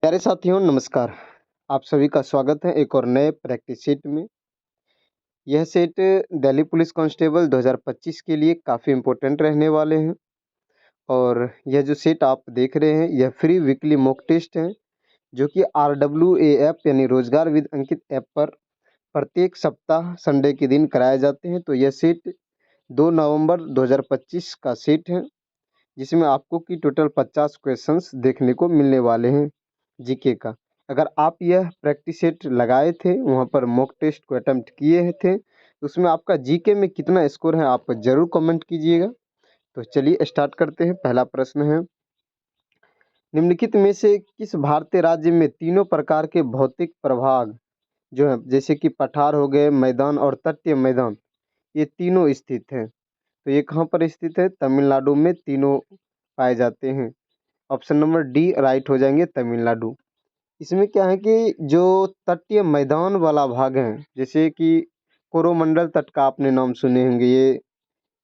प्यारे साथियों नमस्कार। आप सभी का स्वागत है एक और नए प्रैक्टिस सेट में। यह सेट दिल्ली पुलिस कांस्टेबल 2025 के लिए काफ़ी इम्पोर्टेंट रहने वाले हैं और यह जो सेट आप देख रहे हैं यह फ्री वीकली मॉक टेस्ट है जो कि RWAF यानी रोजगार विद अंकित ऐप पर प्रत्येक सप्ताह संडे के दिन कराए जाते हैं। तो यह सेट 2 नवंबर 2025 का सेट है जिसमें आपको की टोटल 50 क्वेश्चंस देखने को मिलने वाले हैं जीके का। अगर आप यह प्रैक्टिस सेट लगाए थे वहाँ पर मॉक टेस्ट को अटेम्प्ट किए थे तो उसमें आपका जीके में कितना स्कोर है आप जरूर कमेंट कीजिएगा। तो चलिए स्टार्ट करते हैं। पहला प्रश्न है, निम्नलिखित में से किस भारतीय राज्य में तीनों प्रकार के भौतिक प्रभाग जो है जैसे कि पठार हो गए, मैदान और तटीय मैदान, ये तीनों स्थित हैं। तो ये कहाँ पर स्थित है? तमिलनाडु में तीनों पाए जाते हैं। ऑप्शन नंबर डी राइट हो जाएंगे, तमिलनाडु। इसमें क्या है कि जो तटीय मैदान वाला भाग है जैसे कि कोरोमंडल तट का आपने नाम सुने होंगे,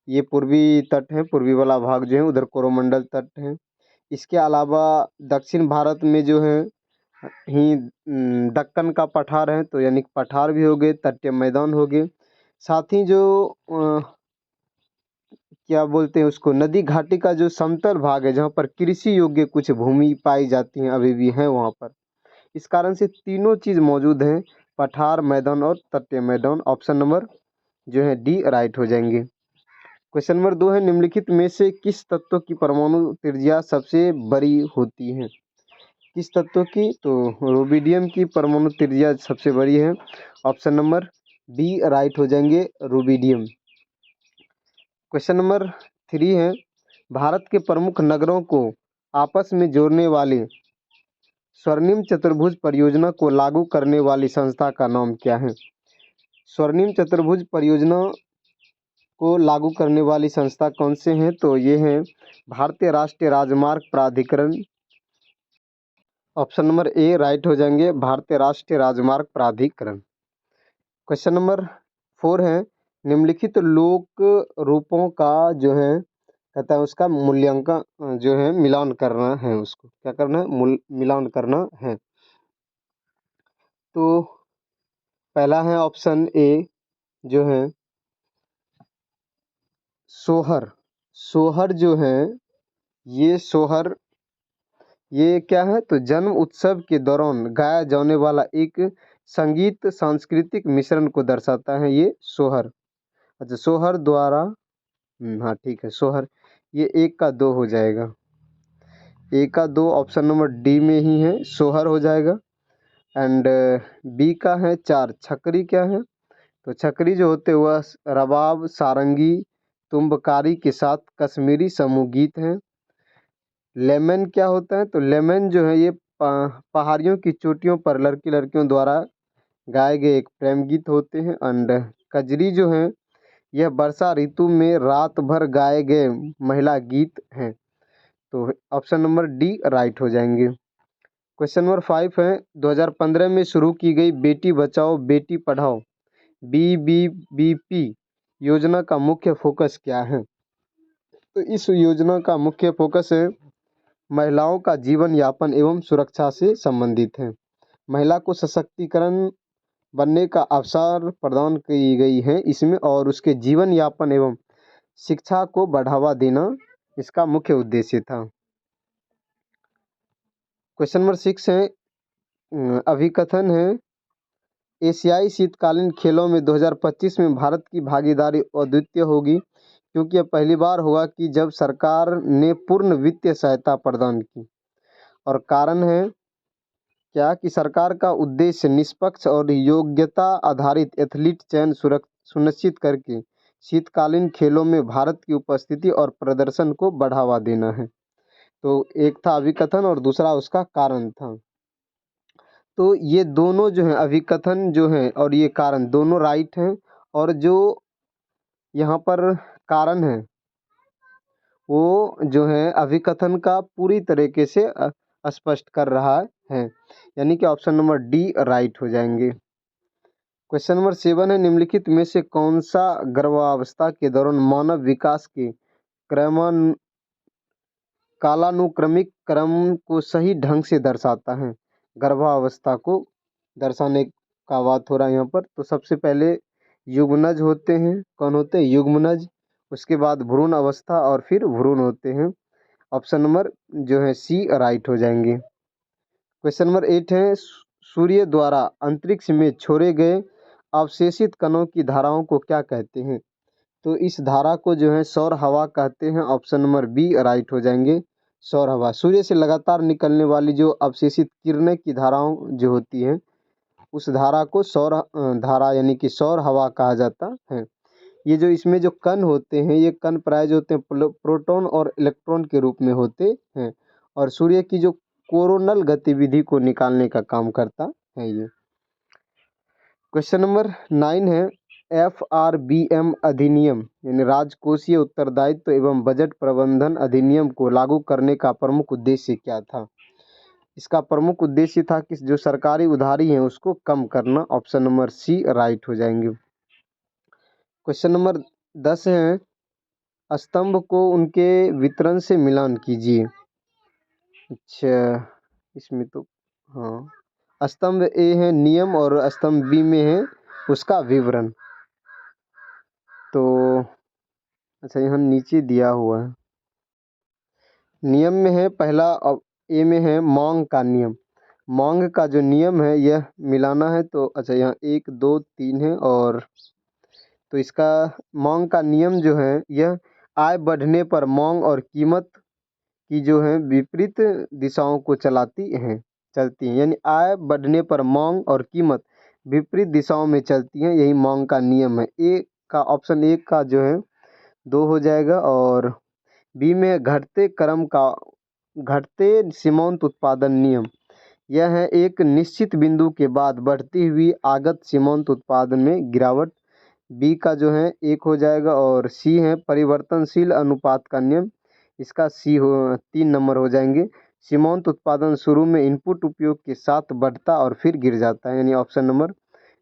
ये पूर्वी तट है, पूर्वी वाला भाग जो है उधर कोरोमंडल तट है। इसके अलावा दक्षिण भारत में जो है दक्कन का पठार है, तो यानी कि पठार भी हो गए, तटीय मैदान हो गए। साथ ही जो क्या बोलते हैं उसको, नदी घाटी का जो समतल भाग है जहाँ पर कृषि योग्य कुछ भूमि पाई जाती हैं अभी भी हैं वहाँ पर। इस कारण से तीनों चीज मौजूद हैं, पठार, मैदान और तटीय मैदान। ऑप्शन नंबर जो है डी राइट हो जाएंगे। क्वेश्चन नंबर 2 है, निम्नलिखित में से किस तत्व की परमाणु त्रिज्या सबसे बड़ी होती है? किस तत्व की? तो रूबिडियम की परमाणु त्रिज्या सबसे बड़ी है। ऑप्शन नंबर बी राइट हो जाएंगे, रूबिडियम। क्वेश्चन नंबर 3 है, भारत के प्रमुख नगरों को आपस में जोड़ने वाली स्वर्णिम चतुर्भुज परियोजना को लागू करने वाली संस्था का नाम क्या है? स्वर्णिम चतुर्भुज परियोजना को लागू करने वाली संस्था कौन से हैं? तो ये हैं भारतीय राष्ट्रीय राजमार्ग प्राधिकरण। ऑप्शन नंबर ए राइट हो जाएंगे, भारतीय राष्ट्रीय राजमार्ग प्राधिकरण। क्वेश्चन नंबर 4 है, निम्नलिखित लोक रूपों का जो है कहता है उसका मूल्यांकन जो है मिलान करना है, उसको क्या करना है? मिलान करना है। तो पहला है ऑप्शन ए जो है सोहर। सोहर जो है ये सोहर ये क्या है? तो जन्म उत्सव के दौरान गाया जाने वाला एक संगीत सांस्कृतिक मिश्रण को दर्शाता है ये सोहर। अच्छा, सोहर द्वारा हाँ ठीक है, सोहर। ये 1 का 2 हो जाएगा, 1 का 2 ऑप्शन नंबर डी में ही है, सोहर हो जाएगा। एंड बी का है 4, छकरी क्या है? तो छकरी जो होते वह रबाब, सारंगी, तुम्बकारी के साथ कश्मीरी समूह गीत हैं। लेमन क्या होता है? तो लेमन जो है ये पहाड़ियों की चोटियों पर लड़की लड़कियों द्वारा गाए गए एक प्रेम गीत होते हैं। एंड कजरी जो है यह वर्षा ऋतु में रात भर गाए गए महिला गीत हैं। तो ऑप्शन नंबर डी राइट हो जाएंगे। क्वेश्चन नंबर 5 है, 2015 में शुरू की गई बेटी बचाओ बेटी पढ़ाओ BBBP योजना का मुख्य फोकस क्या है? तो इस योजना का मुख्य फोकस है महिलाओं का जीवन यापन एवं सुरक्षा से संबंधित है। महिला को सशक्तिकरण बनने का अवसर प्रदान की गई है इसमें, और उसके जीवन यापन एवं शिक्षा को बढ़ावा देना इसका मुख्य उद्देश्य था। क्वेश्चन नंबर 6 है, अभिकथन है, एशियाई शीतकालीन खेलों में 2025 में भारत की भागीदारी अद्वितीय होगी क्योंकि यह पहली बार होगा कि जब सरकार ने पूर्ण वित्तीय सहायता प्रदान की। और कारण है क्या कि सरकार का उद्देश्य निष्पक्ष और योग्यता आधारित एथलीट चयन सुनिश्चित करके शीतकालीन खेलों में भारत की उपस्थिति और प्रदर्शन को बढ़ावा देना है। तो एक था अभिकथन और दूसरा उसका कारण था। तो ये दोनों जो है अभिकथन जो है और ये कारण दोनों राइट हैं, और जो यहाँ पर कारण है वो जो है अभिकथन का पूरी तरीके से स्पष्ट कर रहा है, यानी कि ऑप्शन नंबर डी राइट हो जाएंगे। क्वेश्चन नंबर 7 है, निम्नलिखित में से कौन सा गर्भावस्था के दौरान मानव विकास के क्रमान कालानुक्रमिक क्रम को सही ढंग से दर्शाता है? गर्भावस्था को दर्शाने का बात हो रहा है यहाँ पर। तो सबसे पहले युग्मनज होते हैं। कौन होते हैं? युग्मनज। उसके बाद भ्रूण अवस्था और फिर भ्रूण होते हैं। ऑप्शन नंबर जो है सी राइट हो जाएंगे। क्वेश्चन नंबर 8 है, सूर्य द्वारा अंतरिक्ष में छोड़े गए अवशेषित कणों की धाराओं को क्या कहते हैं? तो इस धारा को जो है सौर हवा कहते हैं। ऑप्शन नंबर बी राइट हो जाएंगे, सौर हवा। सूर्य से लगातार निकलने वाली जो अवशेषित किरणें की धाराओं जो होती हैं, उस धारा को सौर धारा यानी कि सौर हवा कहा जाता है। ये जो इसमें जो कण होते हैं, ये कण प्राय जो होते हैं प्रोटॉन और इलेक्ट्रॉन के रूप में होते हैं, और सूर्य की जो कोरोनल गतिविधि को निकालने का काम करता है ये। क्वेश्चन नंबर 9 है, FRBM अधिनियम यानी राजकोषीय उत्तरदायित्व एवं बजट प्रबंधन अधिनियम को लागू करने का प्रमुख उद्देश्य क्या था? इसका प्रमुख उद्देश्य था कि जो सरकारी उधारी है उसको कम करना। ऑप्शन नंबर सी राइट हो जाएंगे। क्वेश्चन नंबर 10 है, स्तंभ को उनके वितरण से मिलान कीजिए। अच्छा, इसमें तो हाँ, स्तंभ ए है नियम और स्तंभ बी में है उसका विवरण। तो अच्छा, यहाँ नीचे दिया हुआ है। नियम में है पहला, अब ए में है मांग का नियम। मांग का जो नियम है यह मिलाना है। तो अच्छा, यहाँ 1 2 3 है, और तो इसका मांग का नियम जो है यह आय बढ़ने पर मांग और कीमत की जो है विपरीत दिशाओं को चलती हैं, यानी आय बढ़ने पर मांग और कीमत विपरीत दिशाओं में चलती हैं, यही मांग का नियम है। ए का ऑप्शन ए का जो है 2 हो जाएगा, और बी में घटते सीमांत उत्पादन नियम। यह है एक निश्चित बिंदु के बाद बढ़ती हुई आगत सीमांत उत्पादन में गिरावट। बी का जो है 1 हो जाएगा, और सी है परिवर्तनशील अनुपात का नियम। इसका सी हो 3 नंबर हो जाएंगे। सीमांत उत्पादन शुरू में इनपुट उपयोग के साथ बढ़ता और फिर गिर जाता है, यानी ऑप्शन नंबर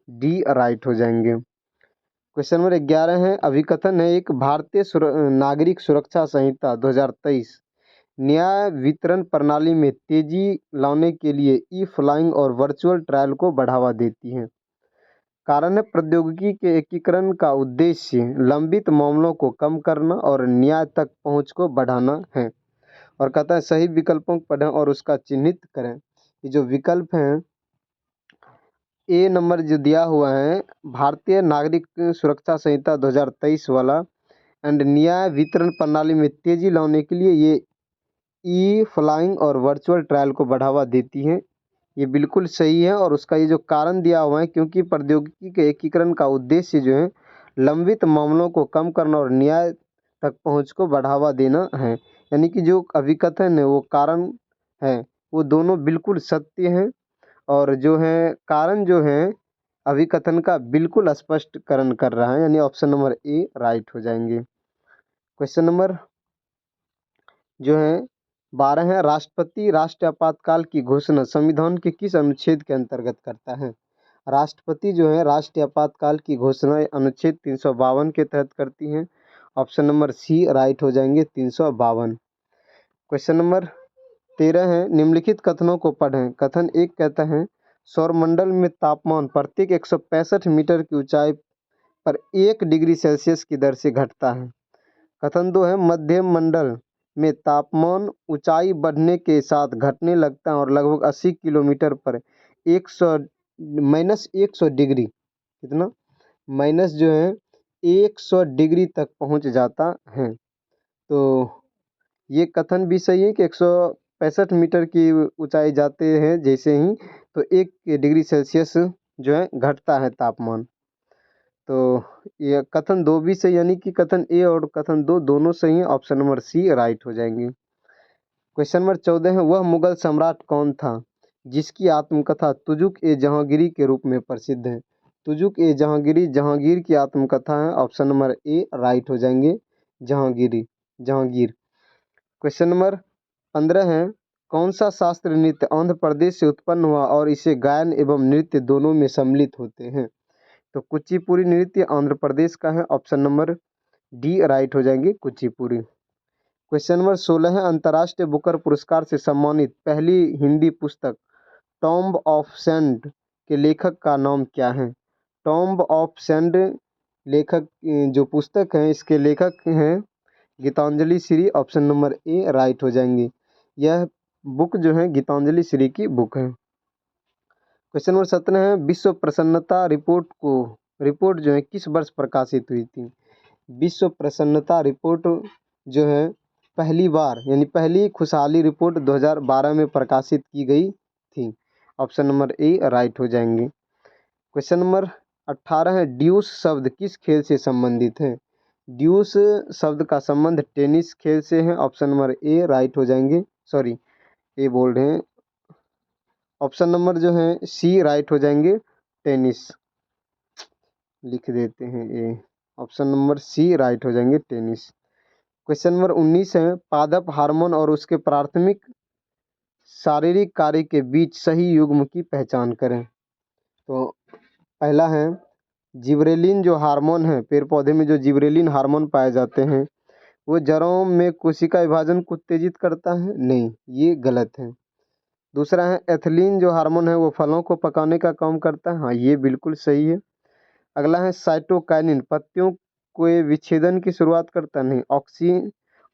डी राइट हो जाएंगे। क्वेश्चन नंबर 11 है, अभिकथन है एक भारतीय नागरिक सुरक्षा संहिता 2023 न्याय वितरण प्रणाली में तेजी लाने के लिए ई फ्लाइंग और वर्चुअल ट्रायल को बढ़ावा देती है। कारण है प्रौद्योगिकी के एकीकरण का उद्देश्य लंबित मामलों को कम करना और न्याय तक पहुंच को बढ़ाना है। और कहता है सही विकल्पों को पढ़ें और उसका चिन्हित करें। ये जो विकल्प हैं, ए नंबर जो दिया हुआ है भारतीय नागरिक सुरक्षा संहिता 2023 वाला एंड न्याय वितरण प्रणाली में तेजी लाने के लिए ये ई फ्लाइंग और वर्चुअल ट्रायल को बढ़ावा देती है, ये बिल्कुल सही है। और उसका ये जो कारण दिया हुआ है, क्योंकि प्रौद्योगिकी के एकीकरण का उद्देश्य जो है लंबित मामलों को कम करना और न्याय तक पहुंच को बढ़ावा देना है, यानी कि जो अभिकथन है वो कारण है वो दोनों बिल्कुल सत्य हैं, और जो है कारण जो है अभिकथन का बिल्कुल स्पष्टीकरण कर रहा है, यानी ऑप्शन नंबर ए राइट हो जाएंगे। क्वेश्चन नंबर जो है 12 है, राष्ट्रपति राष्ट्रीय आपातकाल की घोषणा संविधान के किस अनुच्छेद के अंतर्गत करता है? राष्ट्रपति जो है राष्ट्रीय आपातकाल की घोषणा अनुच्छेद 352 के तहत करती हैं। ऑप्शन नंबर सी राइट हो जाएंगे, 352। क्वेश्चन नंबर 13 है, निम्नलिखित कथनों को पढ़ें। कथन 1 कहता है सौरमंडल में तापमान प्रत्येक 165 मीटर की ऊंचाई पर 1 डिग्री सेल्सियस की दर से घटता है। कथन 2 है मध्य मंडल में तापमान ऊंचाई बढ़ने के साथ घटने लगता है और लगभग 80 किलोमीटर पर 100 डिग्री कितना माइनस जो है 100 डिग्री तक पहुंच जाता है। तो ये कथन भी सही है कि 165 मीटर की ऊंचाई जाते हैं जैसे ही तो 1 डिग्री सेल्सियस जो है घटता है तापमान। तो ये कथन 2 भी सही, यानी कि कथन ए और कथन 2 दोनों सही है। ऑप्शन नंबर सी राइट हो जाएंगे। क्वेश्चन नंबर 14 है, वह मुगल सम्राट कौन था जिसकी आत्मकथा तुजुक ए जहांगीरी के रूप में प्रसिद्ध है? तुजुक ए जहांगीरी जहांगीर की आत्मकथा है। ऑप्शन नंबर ए राइट हो जाएंगे, जहांगीर। क्वेश्चन नंबर 15 है, कौन सा शास्त्र नृत्य आंध्र प्रदेश से उत्पन्न हुआ और इसे गायन एवं नृत्य दोनों में सम्मिलित होते हैं? तो कुचिपुड़ी नृत्य आंध्र प्रदेश का है। ऑप्शन नंबर डी राइट हो जाएंगे, कुचिपुड़ी। क्वेश्चन नंबर 16 है, अंतर्राष्ट्रीय बुकर पुरस्कार से सम्मानित पहली हिंदी पुस्तक टॉम्ब ऑफ सैंड के लेखक का नाम क्या है? टॉम्ब ऑफ सैंड लेखक जो पुस्तक है इसके लेखक हैं Geetanjali Shree. Option number A right हो जाएंगे। यह बुक जो है गीतांजलि श्री की बुक है। क्वेश्चन नंबर 17 है, विश्व प्रसन्नता रिपोर्ट जो है किस वर्ष प्रकाशित हुई थी? विश्व प्रसन्नता रिपोर्ट जो है पहली बार यानी पहली खुशहाली रिपोर्ट 2012 में प्रकाशित की गई थी। ऑप्शन नंबर ए राइट हो जाएंगे। क्वेश्चन नंबर 18 है, ड्यूस शब्द किस खेल से संबंधित है? ड्यूस शब्द का संबंध टेनिस खेल से है। ऑप्शन नंबर ए राइट हो जाएंगे। सॉरी, ए बोल रहे हैं। ऑप्शन नंबर जो है सी राइट हो जाएंगे, टेनिस लिख देते हैं ए। ऑप्शन नंबर सी राइट हो जाएंगे, टेनिस। क्वेश्चन नंबर 19 है, पादप हार्मोन और उसके प्राथमिक शारीरिक कार्य के बीच सही युग्म की पहचान करें। तो पहला है जिबरेलिन जो हार्मोन है, पेड़ पौधे में जो जिबरेलिन हार्मोन पाए जाते हैं वो जड़ों में कोशिका विभाजन को उत्तेजित करता है? नहीं, ये गलत है। दूसरा है एथिलीन जो हार्मोन है वो फलों को पकाने का काम करता है। हाँ, ये बिल्कुल सही है। अगला है साइटोकाइनिन पत्तियों के विच्छेदन की शुरुआत करता है? नहीं।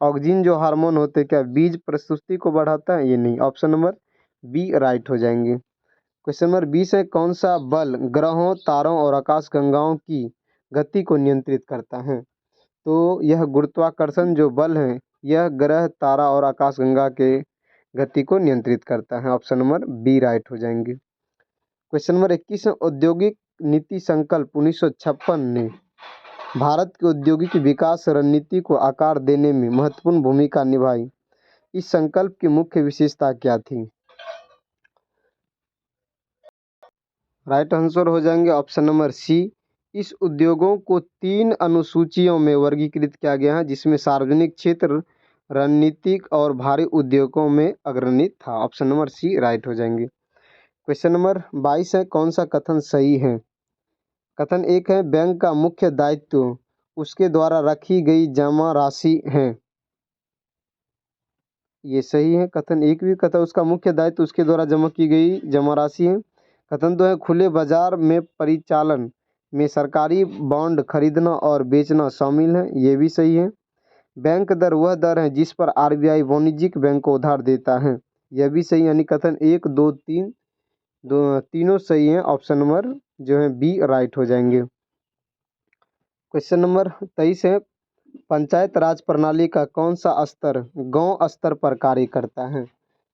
ऑक्सिन जो हार्मोन होते हैं क्या बीज प्रस्तुति को बढ़ाता है? ये नहीं। ऑप्शन नंबर बी राइट हो जाएंगे। क्वेश्चन नंबर 20 है, कौन सा बल ग्रहों, तारों और आकाशगंगाओं की गति को नियंत्रित करता है? तो यह गुरुत्वाकर्षण जो बल है यह ग्रह, तारा और आकाशगंगा के गति को नियंत्रित करता है। ऑप्शन नंबर बी राइट हो जाएंगे। क्वेश्चन नंबर 21 है, औद्योगिक नीति संकल्प 1956 ने भारत की औद्योगिक विकास रणनीति को आकार देने में महत्वपूर्ण भूमिका निभाई। इस संकल्प की मुख्य विशेषता क्या थी? राइट आंसर हो जाएंगे ऑप्शन नंबर सी। इस उद्योगों को 3 अनुसूचियों में वर्गीकृत किया गया है जिसमें सार्वजनिक क्षेत्र, रणनीतिक और भारी उद्योगों में अग्रणी था। ऑप्शन नंबर सी राइट हो जाएंगे। क्वेश्चन नंबर 22 है, कौन सा कथन सही है? कथन एक है, बैंक का मुख्य दायित्व उसके द्वारा रखी गई जमा राशि है। ये सही है। कथन एक भी कथन उसका मुख्य दायित्व उसके द्वारा जमा की गई जमा राशि है। कथन दो है, खुले बाजार में परिचालन में सरकारी बॉन्ड खरीदना और बेचना शामिल है। ये भी सही है। बैंक दर वह दर है जिस पर आरबीआई वाणिज्यिक बैंक को उधार देता है। यह भी सही, यानी कथन 1, 2, 3 तीनों सही हैं। ऑप्शन नंबर जो है बी राइट हो जाएंगे। क्वेश्चन नंबर 23 है, पंचायत राज प्रणाली का कौन सा स्तर गांव स्तर पर कार्य करता है?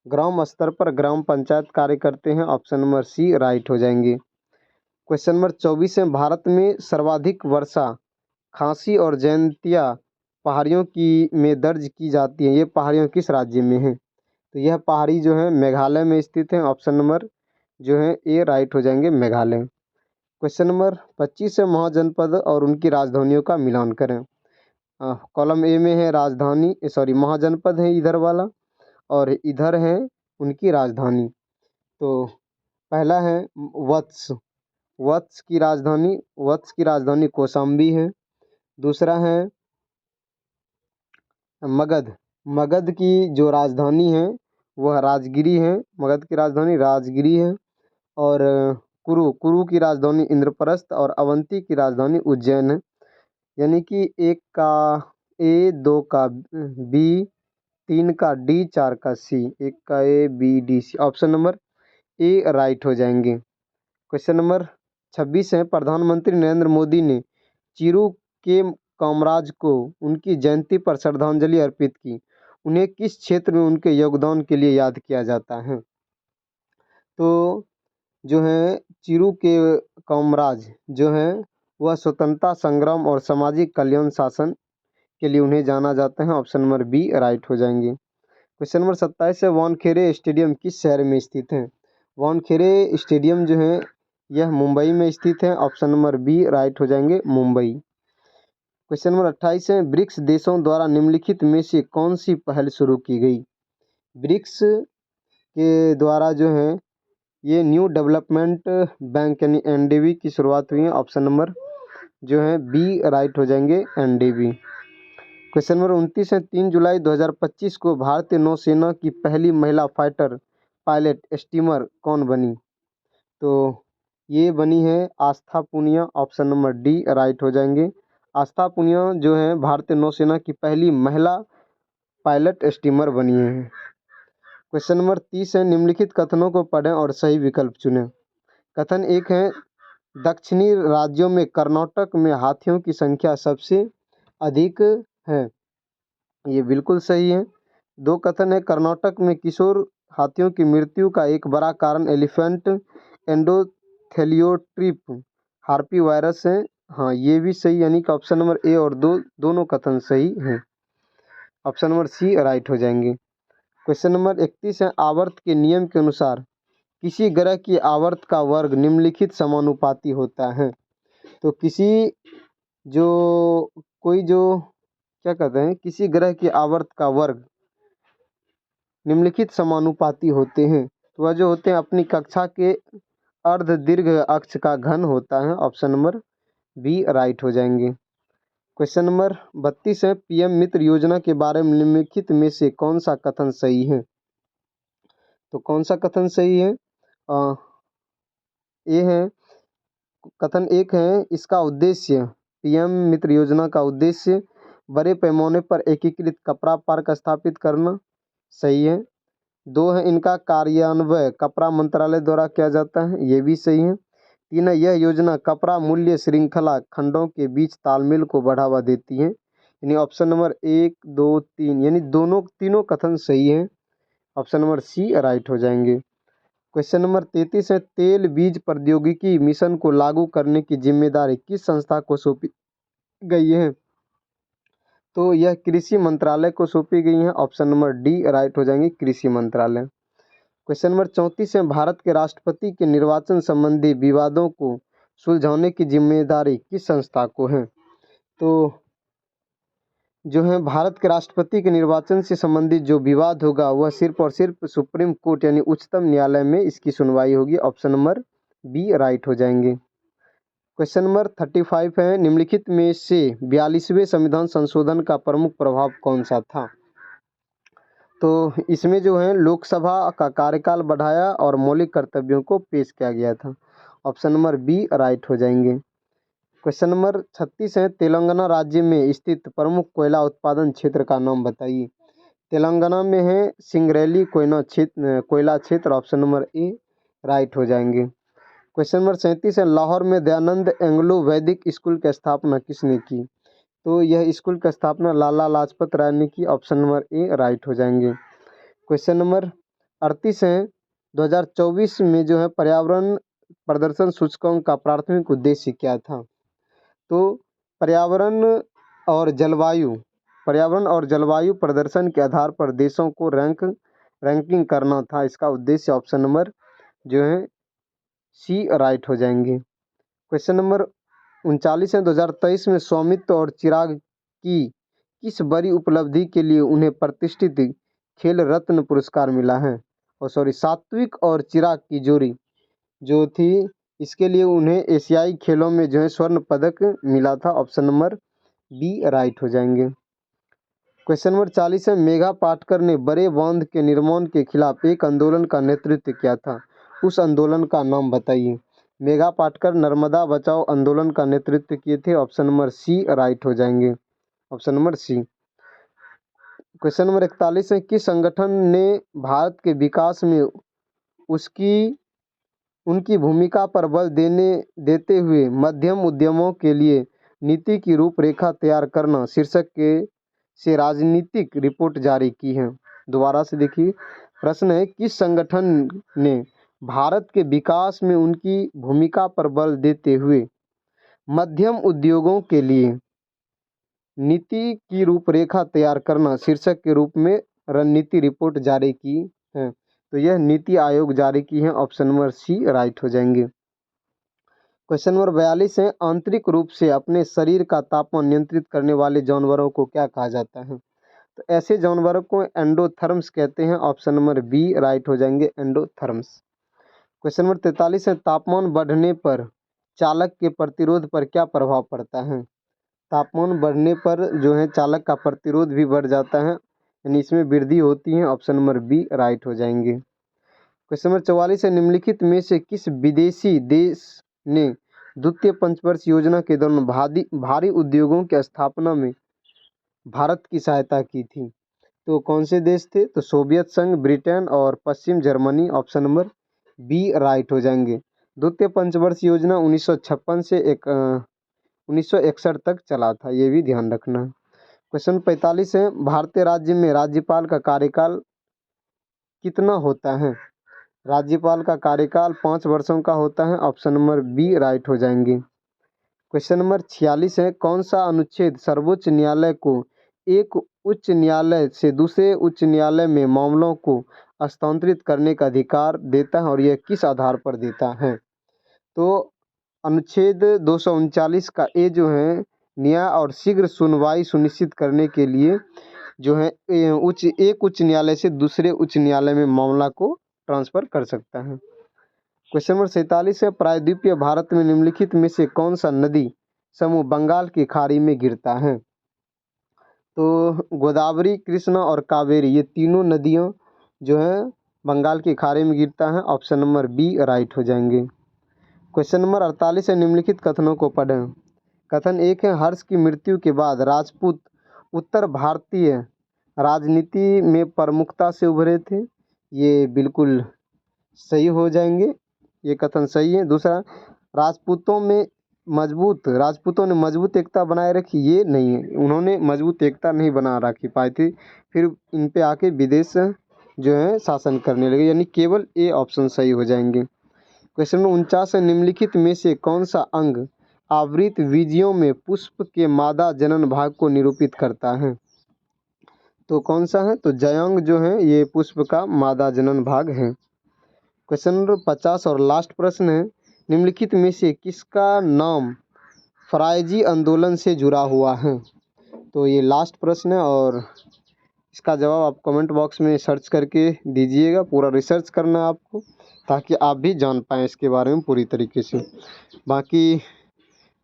ग्राम स्तर पर ग्राम पंचायत कार्य करते हैं। ऑप्शन नंबर सी राइट हो जाएंगे। क्वेश्चन नंबर 24 है, भारत में सर्वाधिक वर्षा खासी और जयंतिया पहाड़ियों की में दर्ज की जाती है। ये पहाड़ियों किस राज्य में है? तो यह पहाड़ी जो है मेघालय में स्थित है। ऑप्शन नंबर जो है ए राइट हो जाएंगे, मेघालय। क्वेश्चन नंबर 25 है, महाजनपद और उनकी राजधानियों का मिलान करें। कॉलम ए में है राजधानी, सॉरी महाजनपद है इधर वाला, और इधर है उनकी राजधानी। तो पहला है वत्स, वत्स की राजधानी कौशाम्बी है। दूसरा है मगध, मगध की जो राजधानी है वह राजगिरी है। मगध की राजधानी राजगिरी है। और कुरु की राजधानी इंद्रप्रस्थ और अवंती की राजधानी उज्जैन है। यानी कि 1 का ए, 2 का बी, 3 का डी, 4 का सी। 1 का A, B, D, C. Option number A right हो जाएंगे। क्वेश्चन नंबर 26 है, प्रधानमंत्री नरेंद्र मोदी ने चिरू के कामराज को उनकी जयंती पर श्रद्धांजलि अर्पित की। उन्हें किस क्षेत्र में उनके योगदान के लिए याद किया जाता है? तो जो है चिरू के कामराज जो हैं वह स्वतंत्रता संग्राम और सामाजिक कल्याण शासन के लिए उन्हें जाना जाता है। ऑप्शन नंबर बी राइट हो जाएंगे। क्वेश्चन नंबर 27 है, वानखेड़े स्टेडियम किस शहर में स्थित है? वानखेड़े स्टेडियम जो है यह मुंबई में स्थित है। ऑप्शन नंबर बी राइट हो जाएंगे, मुंबई। क्वेश्चन नंबर 28 है, ब्रिक्स देशों द्वारा निम्नलिखित में से कौन सी पहल शुरू की गई? ब्रिक्स के द्वारा जो है ये न्यू डेवलपमेंट बैंक यानी एनडीबी की शुरुआत हुई है। ऑप्शन नंबर जो है बी राइट हो जाएंगे, एनडीबी। क्वेश्चन नंबर 29 है, 3 जुलाई 2025 को भारतीय नौसेना की पहली महिला फाइटर पायलट स्टीमर कौन बनी? तो ये बनी है Astha Purnia, option number D right हो जाएंगे। आस्था पूर्णिया जो है भारतीय नौसेना की पहली महिला पायलट स्टीमर बनी है। क्वेश्चन नंबर 30 है, निम्नलिखित कथनों को पढ़ें और सही विकल्प चुनें। कथन एक है, दक्षिणी राज्यों में कर्नाटक में हाथियों की संख्या सबसे अधिक है। ये बिल्कुल सही है। दो कथन है, कर्नाटक में किशोर हाथियों की मृत्यु का एक बड़ा कारण एलिफेंट एंडोथेलियोट्रिप हार्पी वायरस है। हाँ, ये भी सही, यानी कि ऑप्शन नंबर ए और दो दोनों कथन सही हैं। ऑप्शन नंबर सी राइट हो जाएंगे। क्वेश्चन नंबर 31 है, आवर्त के नियम के अनुसार किसी ग्रह की आवर्त का वर्ग निम्नलिखित समानुपाती होता है। तो किसी जो कोई जो क्या कहते हैं, किसी ग्रह की आवर्त का वर्ग निम्नलिखित समानुपाती होते हैं। तो वह जो होते हैं अपनी कक्षा के अर्ध दीर्घ अक्ष का घन होता है। ऑप्शन नंबर बी राइट हो जाएंगे। क्वेश्चन नंबर 32 है, पीएम मित्र योजना के बारे में निम्नलिखित में से कौन सा कथन सही है? तो कौन सा कथन सही है? ये है कथन एक है, इसका उद्देश्य, पीएम मित्र योजना का उद्देश्य बड़े पैमाने पर एकीकृत कपड़ा पार्क स्थापित करना। सही है। दो है, इनका कार्यान्वयन कपड़ा मंत्रालय द्वारा किया जाता है। ये भी सही है। तीन है, यह योजना कपड़ा मूल्य श्रृंखला खंडों के बीच तालमेल को बढ़ावा देती है। यानी ऑप्शन नंबर एक दो तीन, यानी तीनों कथन सही है। ऑप्शन नंबर सी राइट हो जाएंगे। क्वेश्चन नंबर 33 है, तेल बीज प्रौद्योगिकी मिशन को लागू करने की जिम्मेदारी किस संस्था को सौंपी गई है? तो यह कृषि मंत्रालय को सौंपी गई है। ऑप्शन नंबर डी राइट हो जाएंगे, कृषि मंत्रालय। क्वेश्चन नंबर 34 है, भारत के राष्ट्रपति के निर्वाचन संबंधी विवादों को सुलझाने की जिम्मेदारी किस संस्था को है? तो जो है भारत के राष्ट्रपति के निर्वाचन से संबंधित जो विवाद होगा वह सिर्फ और सिर्फ सुप्रीम कोर्ट यानी उच्चतम न्यायालय में इसकी सुनवाई होगी। ऑप्शन नंबर बी राइट हो जाएंगे। क्वेश्चन नंबर 35 है, निम्नलिखित में से 42वें संविधान संशोधन का प्रमुख प्रभाव कौन सा था? तो इसमें जो है लोकसभा का कार्यकाल बढ़ाया और मौलिक कर्तव्यों को पेश किया गया था। ऑप्शन नंबर बी राइट हो जाएंगे। क्वेश्चन नंबर 36 है, तेलंगाना राज्य में स्थित प्रमुख कोयला उत्पादन क्षेत्र का नाम बताइए। तेलंगाना में है सिंगरैली कोयला क्षेत्र। ऑप्शन नंबर ए राइट हो जाएंगे। क्वेश्चन नंबर 37 है, लाहौर में दयानंद एंग्लो वैदिक स्कूल की स्थापना किसने की? तो यह स्कूल की स्थापना लाला लाजपत राय ने की। ऑप्शन नंबर ए राइट हो जाएंगे। क्वेश्चन नंबर 38 है, 2024 में जो है पर्यावरण प्रदर्शन सूचकांक का प्राथमिक उद्देश्य क्या था? तो पर्यावरण और जलवायु प्रदर्शन के आधार पर देशों को रैंकिंग करना था इसका उद्देश्य। ऑप्शन नंबर जो है सी राइट हो जाएंगे। क्वेश्चन नंबर 39 है, 2023 में स्वामित्व और चिराग की किस बड़ी उपलब्धि के लिए उन्हें प्रतिष्ठित खेल रत्न पुरस्कार मिला है? और सात्विक और चिराग की जोड़ी जो थी, इसके लिए उन्हें एशियाई खेलों में जो है स्वर्ण पदक मिला था। ऑप्शन नंबर बी राइट हो जाएंगे। क्वेश्चन नंबर 40 है, मेघा पाटकर ने बड़े बांध के निर्माण के खिलाफ एक आंदोलन का नेतृत्व किया था। उस आंदोलन का नाम बताइए। मेघा पाटकर नर्मदा बचाओ आंदोलन का नेतृत्व किए थे। ऑप्शन नंबर सी राइट हो जाएंगे। Option number C. Question number 41 है, किस संगठन ने भारत के विकास में उनकी भूमिका पर बल देते हुए मध्यम उद्यमों के लिए नीति की रूपरेखा तैयार करना शीर्षक के से राजनीतिक रिपोर्ट जारी की है? दोबारा से देखिए, प्रश्न है, किस संगठन ने भारत के विकास में उनकी भूमिका पर बल देते हुए मध्यम उद्योगों के लिए नीति की रूपरेखा तैयार करना शीर्षक के रूप में रणनीति रिपोर्ट जारी की है? तो यह नीति आयोग जारी की है। ऑप्शन नंबर सी राइट हो जाएंगे। क्वेश्चन नंबर 42 है, आंतरिक रूप से अपने शरीर का तापमान नियंत्रित करने वाले जानवरों को क्या कहा जाता है? तो ऐसे जानवरों को एंडोथर्म्स कहते हैं। ऑप्शन नंबर बी राइट हो जाएंगे, एंडोथर्म्स। क्वेश्चन नंबर 43 है, तापमान बढ़ने पर चालक के प्रतिरोध पर क्या प्रभाव पड़ता है? तापमान बढ़ने पर जो है चालक का प्रतिरोध भी बढ़ जाता है, यानी इसमें वृद्धि होती है। ऑप्शन नंबर बी राइट हो जाएंगे। क्वेश्चन नंबर 44 है, निम्नलिखित में से किस विदेशी देश ने द्वितीय पंचवर्षीय योजना के दौरान भारी उद्योगों की स्थापना में भारत की सहायता की थी? तो कौन से देश थे? तो सोवियत संघ, ब्रिटेन और पश्चिम Germany. Option number B right हो जाएंगे। द्वितीय पंचवर्षीय योजना 1956 से 1961 तक चला था, ये भी ध्यान रखना। क्वेश्चन 45 है, भारतीय राज्य में राज्यपाल का कार्यकाल कितना होता है? राज्यपाल का कार्यकाल 5 वर्षों का होता है। ऑप्शन नंबर बी राइट हो जाएंगे। क्वेश्चन नंबर 46 है, कौन सा अनुच्छेद सर्वोच्च न्यायालय को एक उच्च न्यायालय से दूसरे उच्च न्यायालय में मामलों को हस्तांतरित करने का अधिकार देता है और यह किस आधार पर देता है? तो अनुच्छेद 239 का ए जो है, न्याय और शीघ्र सुनवाई सुनिश्चित करने के लिए जो है एक उच्च न्यायालय से दूसरे उच्च न्यायालय में मामला को ट्रांसफर कर सकता है। क्वेश्चन नंबर 47 है, प्रायद्वीपीय भारत में निम्नलिखित में से कौन सा नदी समूह बंगाल की खाड़ी में गिरता है? तो गोदावरी, कृष्णा और कावेरी, ये तीनों नदियाँ जो है बंगाल की खाड़ी में गिरता है। ऑप्शन नंबर बी राइट हो जाएंगे। क्वेश्चन नंबर 48 है, निम्नलिखित कथनों को पढ़ें। कथन 1 है, हर्ष की मृत्यु के बाद राजपूत उत्तर भारतीय राजनीति में प्रमुखता से उभरे थे। ये बिल्कुल सही हो जाएंगे, ये कथन सही है। दूसरा, राजपूतों ने मजबूत एकता बनाए रखी, ये नहीं है, उन्होंने मजबूत एकता नहीं बना रखी पाई थी, फिर इन पे आके विदेश जो है शासन करने लगे, यानी केवल ए ऑप्शन सही हो जाएंगे। क्वेश्चन नंबर 49 है, निम्नलिखित में से कौन सा अंग आवृत बीजियों में पुष्प के मादा जनन भाग को निरूपित करता है? तो कौन सा है? तो जयांग जो है ये पुष्प का मादा जनन भाग है। क्वेश्चन नंबर 50 और लास्ट प्रश्न है, निम्नलिखित में से किसका नाम फरायजी आंदोलन से जुड़ा हुआ है? तो ये लास्ट प्रश्न है और इसका जवाब आप कमेंट बॉक्स में सर्च करके दीजिएगा। पूरा रिसर्च करना है आपको, ताकि आप भी जान पाएँ इसके बारे में पूरी तरीके से। बाकी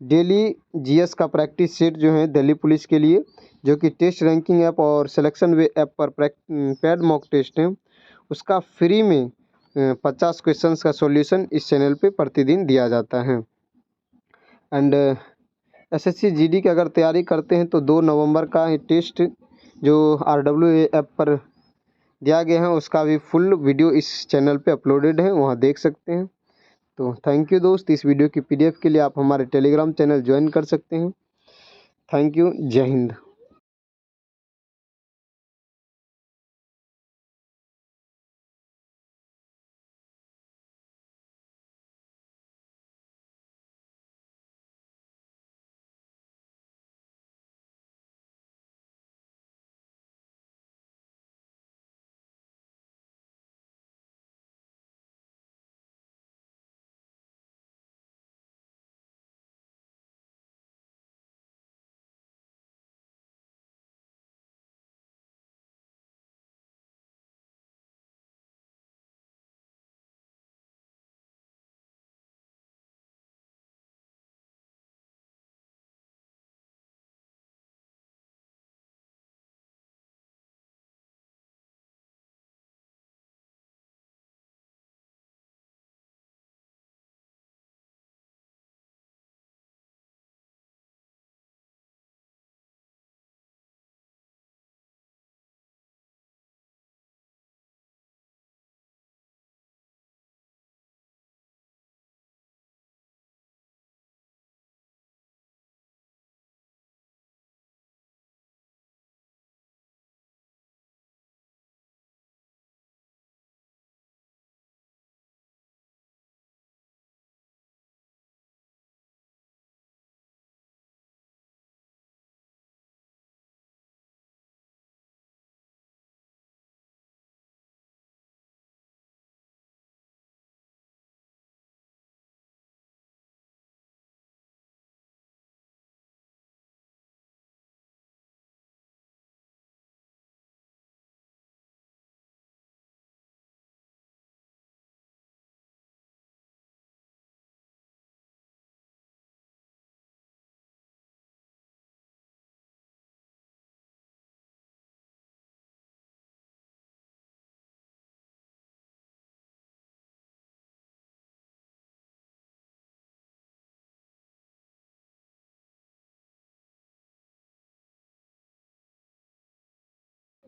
डेली जीएस का प्रैक्टिस सेट जो है दिल्ली पुलिस के लिए, जो कि टेस्ट रैंकिंग ऐप और सिलेक्शन वे ऐप पर पेड मॉक टेस्ट है, उसका फ्री में 50 क्वेश्चंस का सॉल्यूशन इस चैनल पे प्रतिदिन दिया जाता है। एंड एसएससी जीडी की अगर तैयारी करते हैं तो 2 नवंबर का टेस्ट जो RWA ऐप पर दिया गया है, उसका भी फुल वीडियो इस चैनल पे अपलोडेड है, वहाँ देख सकते हैं। तो थैंक यू दोस्त, इस वीडियो की PDF के लिए आप हमारे टेलीग्राम चैनल ज्वाइन कर सकते हैं। थैंक यू, जय हिंद।